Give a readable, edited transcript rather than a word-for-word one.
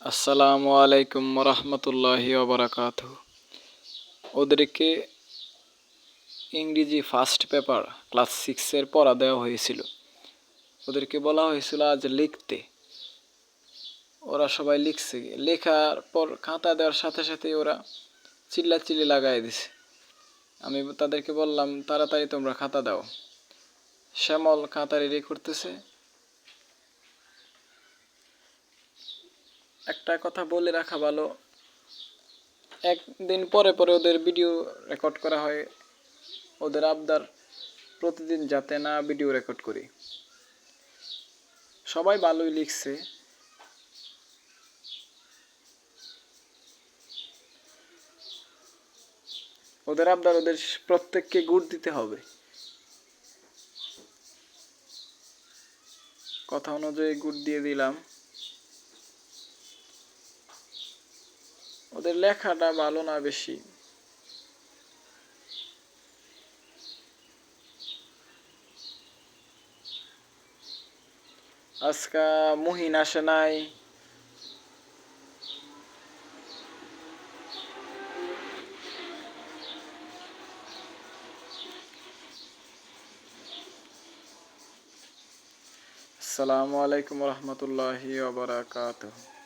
আসসালামু আলাইকুম রহমতুল্লাহি ওবরাকাতুহু। ওদেরকে ইংরেজি ফার্স্ট পেপার ক্লাস 6-এর পড়া দেওয়া হয়েছিল। ওদেরকে বলা হয়েছিল আজ লিখতে। ওরা সবাই লিখছে। লেখার পর খাতা দেওয়ার সাথে সাথে ওরা চিল্লাচিল্লি লাগাই দিছে। আমি তাদেরকে বললাম, তাড়াতাড়ি তোমরা খাতা দাও। শ্যামল খাতা রেডি করতেছে। একটা কথা বলে রাখা ভালো, একদিন পরে পরে ওদের ভিডিও রেকর্ড করা হয়। ওদের আবদার প্রতিদিন যাতে না ভিডিও রেকর্ড করি। সবাই ভালোই লিখছে। ওদের আবদার ওদের প্রত্যেককে গুড দিতে হবে। কথা অনুযায়ী গুড দিয়ে দিলাম। ওদের লেখাটা ভালো না বেশি। আজকা মুহিন আসে নাই। আসসালামু আলাইকুম রহমতুল্লাহি ওয়া বারাকাতুহু।